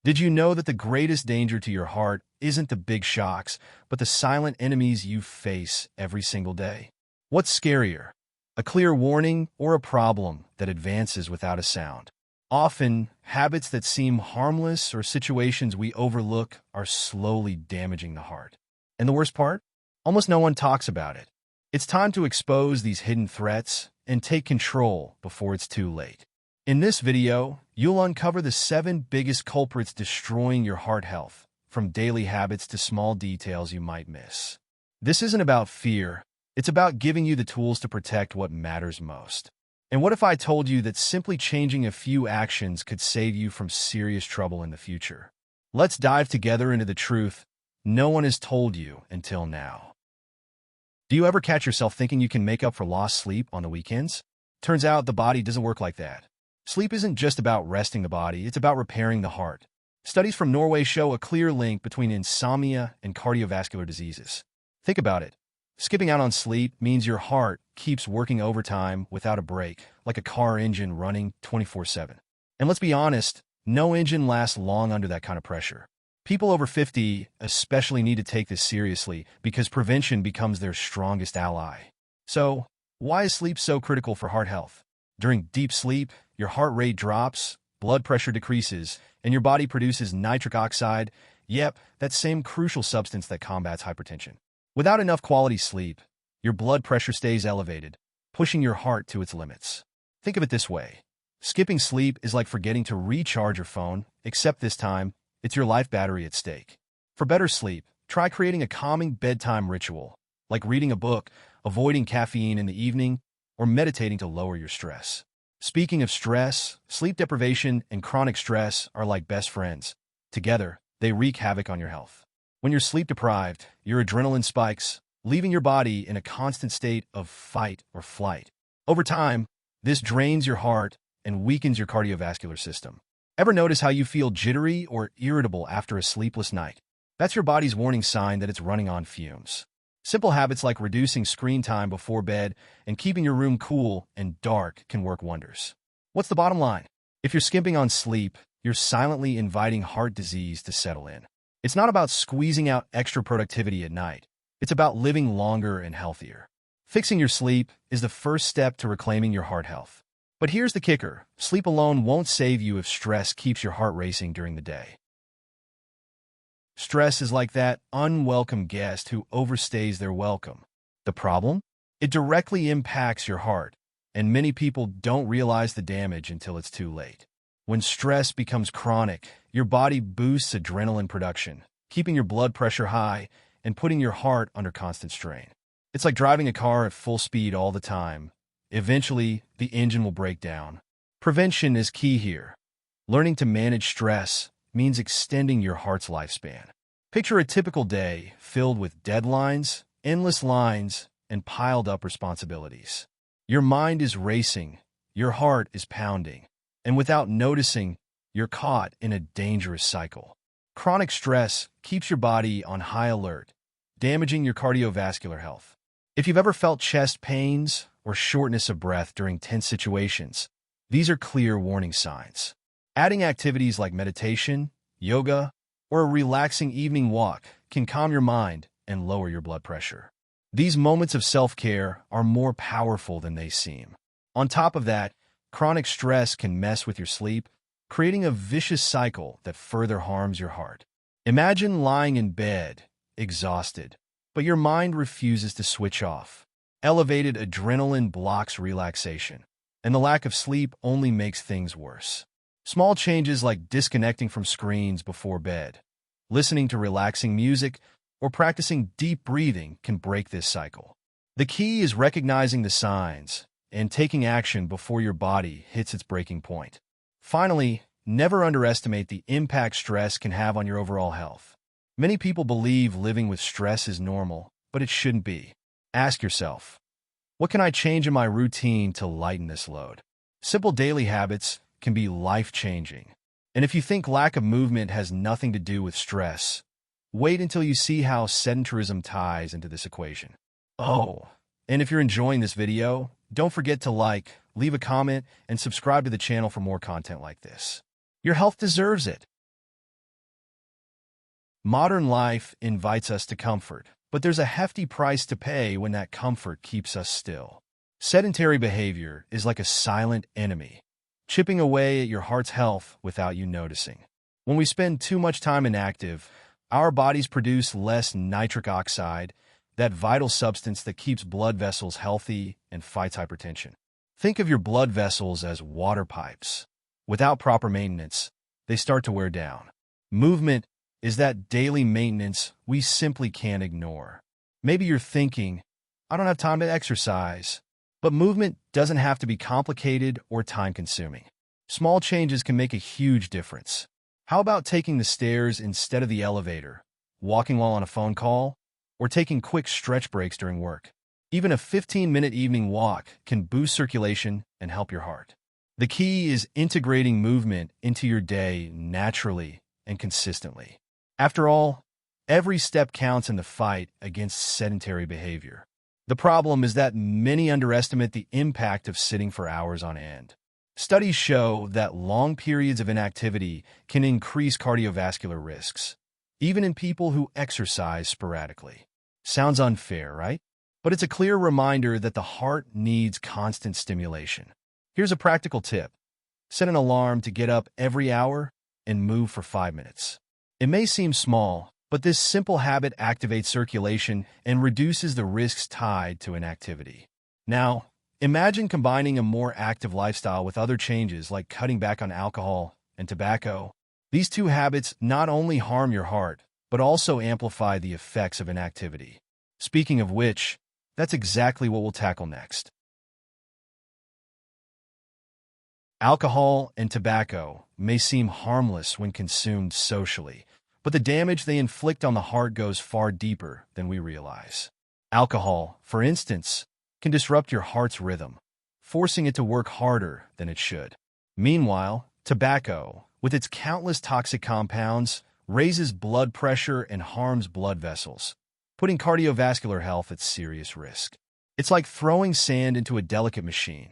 Did you know that the greatest danger to your heart isn't the big shocks, but the silent enemies you face every single day? What's scarier, a clear warning or a problem that advances without a sound? Often, habits that seem harmless or situations we overlook are slowly damaging the heart. And the worst part? Almost no one talks about it. It's time to expose these hidden threats and take control before it's too late. In this video, you'll uncover the 7 biggest culprits destroying your heart health, from daily habits to small details you might miss. This isn't about fear, it's about giving you the tools to protect what matters most. And what if I told you that simply changing a few actions could save you from serious trouble in the future? Let's dive together into the truth no one has told you until now. Do you ever catch yourself thinking you can make up for lost sleep on the weekends? Turns out the body doesn't work like that. Sleep isn't just about resting the body, it's about repairing the heart. Studies from Norway show a clear link between insomnia and cardiovascular diseases. Think about it. Skipping out on sleep means your heart keeps working overtime without a break, like a car engine running 24/7. And let's be honest, no engine lasts long under that kind of pressure. People over 50 especially need to take this seriously because prevention becomes their strongest ally. So, why is sleep so critical for heart health? During deep sleep, your heart rate drops, blood pressure decreases, and your body produces nitric oxide, that same crucial substance that combats hypertension. Without enough quality sleep, your blood pressure stays elevated, pushing your heart to its limits. Think of it this way. Skipping sleep is like forgetting to recharge your phone, except this time, it's your life battery at stake. For better sleep, try creating a calming bedtime ritual, like reading a book, avoiding caffeine in the evening, or meditating to lower your stress. Speaking of stress, sleep deprivation and chronic stress are like best friends. Together, they wreak havoc on your health. When you're sleep deprived, your adrenaline spikes, leaving your body in a constant state of fight or flight. Over time, this drains your heart and weakens your cardiovascular system. Ever notice how you feel jittery or irritable after a sleepless night? That's your body's warning sign that it's running on fumes. Simple habits like reducing screen time before bed and keeping your room cool and dark can work wonders. What's the bottom line? If you're skimping on sleep, you're silently inviting heart disease to settle in. It's not about squeezing out extra productivity at night. It's about living longer and healthier. Fixing your sleep is the first step to reclaiming your heart health. But here's the kicker. Sleep alone won't save you if stress keeps your heart racing during the day. Stress is like that unwelcome guest who overstays their welcome. The problem? It directly impacts your heart, and many people don't realize the damage until it's too late. When stress becomes chronic, your body boosts adrenaline production, keeping your blood pressure high and putting your heart under constant strain. It's like driving a car at full speed all the time. Eventually, the engine will break down. Prevention is key here. Learning to manage stress means extending your heart's lifespan. Picture a typical day filled with deadlines, endless lines, and piled-up responsibilities. Your mind is racing, your heart is pounding, and without noticing, you're caught in a dangerous cycle. Chronic stress keeps your body on high alert, damaging your cardiovascular health. If you've ever felt chest pains or shortness of breath during tense situations, these are clear warning signs. Adding activities like meditation, yoga, or a relaxing evening walk can calm your mind and lower your blood pressure. These moments of self-care are more powerful than they seem. On top of that, chronic stress can mess with your sleep, creating a vicious cycle that further harms your heart. Imagine lying in bed, exhausted, but your mind refuses to switch off. Elevated adrenaline blocks relaxation, and the lack of sleep only makes things worse. Small changes like disconnecting from screens before bed, listening to relaxing music, or practicing deep breathing can break this cycle. The key is recognizing the signs and taking action before your body hits its breaking point. Finally, never underestimate the impact stress can have on your overall health. Many people believe living with stress is normal, but it shouldn't be. Ask yourself, what can I change in my routine to lighten this load? Simple daily habits can be life-changing. And if you think lack of movement has nothing to do with stress, wait until you see how sedentarism ties into this equation. Oh, and if you're enjoying this video, don't forget to like, leave a comment, and subscribe to the channel for more content like this. Your health deserves it. Modern life invites us to comfort, but there's a hefty price to pay when that comfort keeps us still. Sedentary behavior is like a silent enemy, chipping away at your heart's health without you noticing. When we spend too much time inactive, our bodies produce less nitric oxide, that vital substance that keeps blood vessels healthy and fights hypertension. Think of your blood vessels as water pipes. Without proper maintenance, they start to wear down. Movement is that daily maintenance we simply can't ignore. Maybe you're thinking, I don't have time to exercise. But movement doesn't have to be complicated or time-consuming. Small changes can make a huge difference. How about taking the stairs instead of the elevator, walking while on a phone call, or taking quick stretch breaks during work? Even a 15-minute evening walk can boost circulation and help your heart. The key is integrating movement into your day naturally and consistently. After all, every step counts in the fight against sedentary behavior. The problem is that many underestimate the impact of sitting for hours on end. Studies show that long periods of inactivity can increase cardiovascular risks, even in people who exercise sporadically. Sounds unfair, right? But it's a clear reminder that the heart needs constant stimulation. Here's a practical tip. Set an alarm to get up every hour and move for 5 minutes. It may seem small, but this simple habit activates circulation and reduces the risks tied to inactivity. Now, imagine combining a more active lifestyle with other changes like cutting back on alcohol and tobacco. These two habits not only harm your heart, but also amplify the effects of inactivity. Speaking of which, that's exactly what we'll tackle next. Alcohol and tobacco may seem harmless when consumed socially, but the damage they inflict on the heart goes far deeper than we realize. Alcohol, for instance, can disrupt your heart's rhythm, forcing it to work harder than it should. Meanwhile, tobacco, with its countless toxic compounds, raises blood pressure and harms blood vessels, putting cardiovascular health at serious risk. It's like throwing sand into a delicate machine.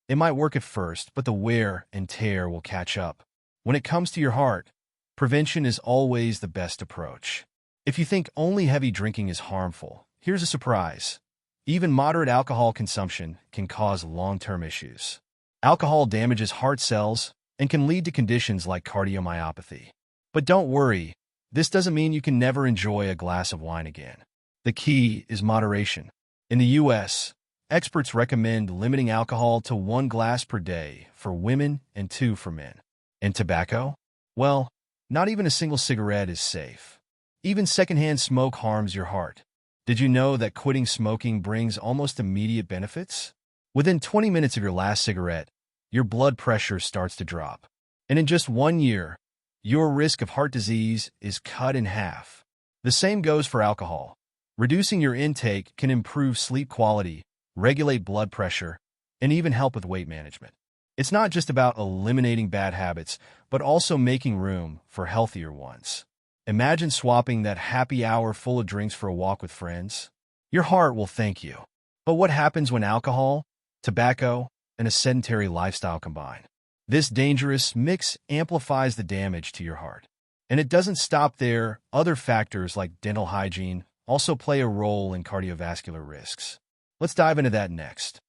It might work at first, but the wear and tear will catch up. When it comes to your heart, prevention is always the best approach. If you think only heavy drinking is harmful, here's a surprise. Even moderate alcohol consumption can cause long-term issues. Alcohol damages heart cells and can lead to conditions like cardiomyopathy. But don't worry, this doesn't mean you can never enjoy a glass of wine again. The key is moderation. In the U.S., experts recommend limiting alcohol to 1 glass per day for women and 2 for men. And tobacco? Well, not even a single cigarette is safe. Even secondhand smoke harms your heart. Did you know that quitting smoking brings almost immediate benefits? Within 20 minutes of your last cigarette, your blood pressure starts to drop. And in just 1 year, your risk of heart disease is cut in half. The same goes for alcohol. Reducing your intake can improve sleep quality, regulate blood pressure, and even help with weight management. It's not just about eliminating bad habits, but also making room for healthier ones. Imagine swapping that happy hour full of drinks for a walk with friends. Your heart will thank you. But what happens when alcohol, tobacco, and a sedentary lifestyle combine? This dangerous mix amplifies the damage to your heart. And it doesn't stop there. Other factors like dental hygiene also play a role in cardiovascular risks. Let's dive into that next.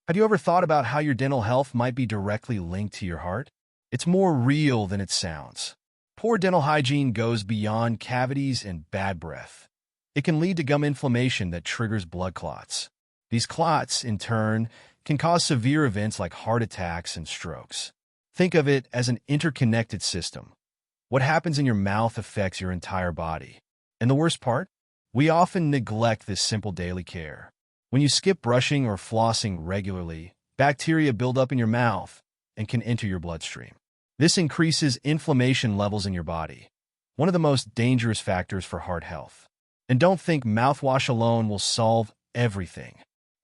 Have you ever thought about how your dental health might be directly linked to your heart? It's more real than it sounds. Poor dental hygiene goes beyond cavities and bad breath. It can lead to gum inflammation that triggers blood clots. These clots, in turn, can cause severe events like heart attacks and strokes. Think of it as an interconnected system. What happens in your mouth affects your entire body. And the worst part? We often neglect this simple daily care. When you skip brushing or flossing regularly, bacteria build up in your mouth and can enter your bloodstream. This increases inflammation levels in your body, one of the most dangerous factors for heart health. And don't think mouthwash alone will solve everything.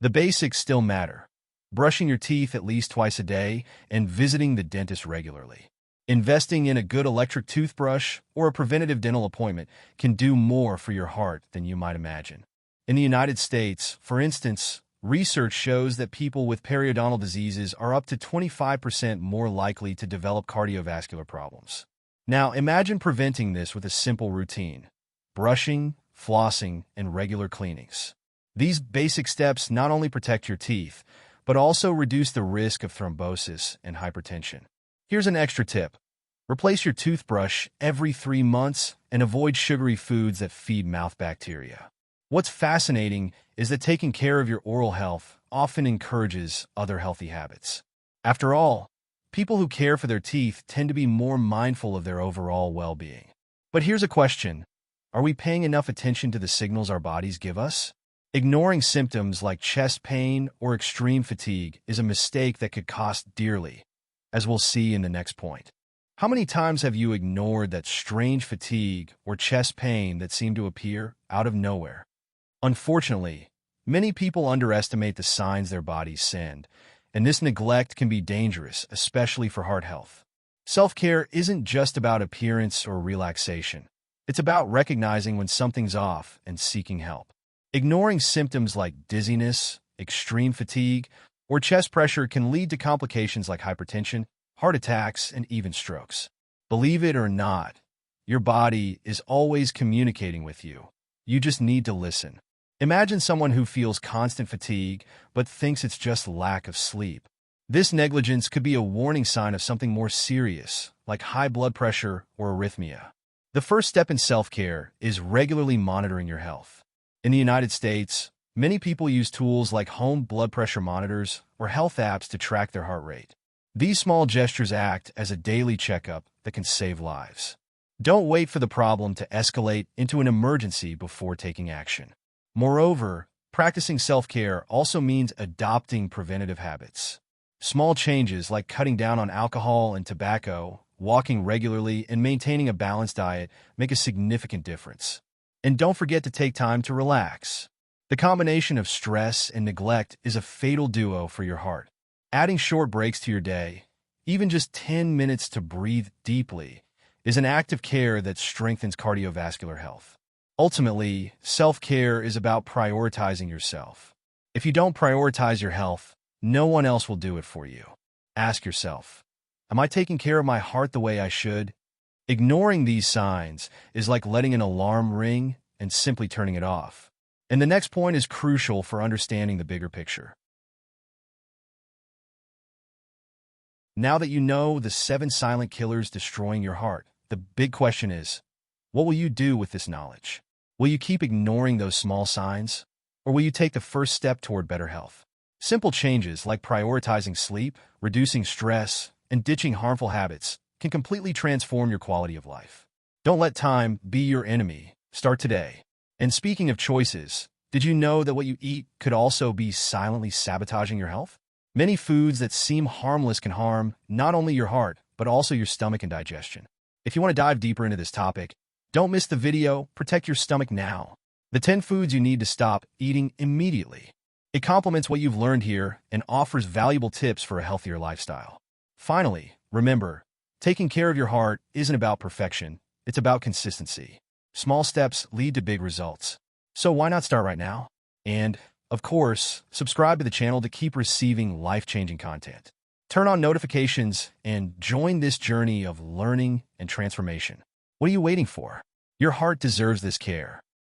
The basics still matter. Brushing your teeth at least twice a day and visiting the dentist regularly. Investing in a good electric toothbrush or a preventative dental appointment can do more for your heart than you might imagine. In the United States, for instance, research shows that people with periodontal diseases are up to 25% more likely to develop cardiovascular problems. Now, imagine preventing this with a simple routine: brushing, flossing, and regular cleanings. These basic steps not only protect your teeth, but also reduce the risk of thrombosis and hypertension. Here's an extra tip. Replace your toothbrush every 3 months and avoid sugary foods that feed mouth bacteria. What's fascinating is that taking care of your oral health often encourages other healthy habits. After all, people who care for their teeth tend to be more mindful of their overall well-being. But here's a question. Are we paying enough attention to the signals our bodies give us? Ignoring symptoms like chest pain or extreme fatigue is a mistake that could cost dearly, as we'll see in the next point. How many times have you ignored that strange fatigue or chest pain that seemed to appear out of nowhere? Unfortunately, many people underestimate the signs their bodies send, and this neglect can be dangerous, especially for heart health. Self-care isn't just about appearance or relaxation. It's about recognizing when something's off and seeking help. Ignoring symptoms like dizziness, extreme fatigue, or chest pressure can lead to complications like hypertension, heart attacks, and even strokes. Believe it or not, your body is always communicating with you. You just need to listen. Imagine someone who feels constant fatigue but thinks it's just lack of sleep. This negligence could be a warning sign of something more serious, like high blood pressure or arrhythmia. The first step in self-care is regularly monitoring your health. In the United States, many people use tools like home blood pressure monitors or health apps to track their heart rate. These small gestures act as a daily checkup that can save lives. Don't wait for the problem to escalate into an emergency before taking action. Moreover, practicing self-care also means adopting preventative habits. Small changes like cutting down on alcohol and tobacco, walking regularly, and maintaining a balanced diet make a significant difference. And don't forget to take time to relax. The combination of stress and neglect is a fatal duo for your heart. Adding short breaks to your day, even just 10 minutes to breathe deeply, is an act of care that strengthens cardiovascular health. Ultimately, self-care is about prioritizing yourself. If you don't prioritize your health, no one else will do it for you. Ask yourself, am I taking care of my heart the way I should? Ignoring these signs is like letting an alarm ring and simply turning it off. And the next point is crucial for understanding the bigger picture. Now that you know the 7 silent killers destroying your heart, the big question is, what will you do with this knowledge? Will you keep ignoring those small signs? Or will you take the first step toward better health? Simple changes like prioritizing sleep, reducing stress, and ditching harmful habits can completely transform your quality of life. Don't let time be your enemy. Start today. And speaking of choices, did you know that what you eat could also be silently sabotaging your health? Many foods that seem harmless can harm not only your heart, but also your stomach and digestion. If you want to dive deeper into this topic, don't miss the video. Protect your stomach now. The 10 foods you need to stop eating immediately. It complements what you've learned here and offers valuable tips for a healthier lifestyle. Finally, remember, taking care of your heart isn't about perfection, it's about consistency. Small steps lead to big results. So why not start right now? And, of course, subscribe to the channel to keep receiving life-changing content. Turn on notifications and join this journey of learning and transformation. What are you waiting for? Your heart deserves this care.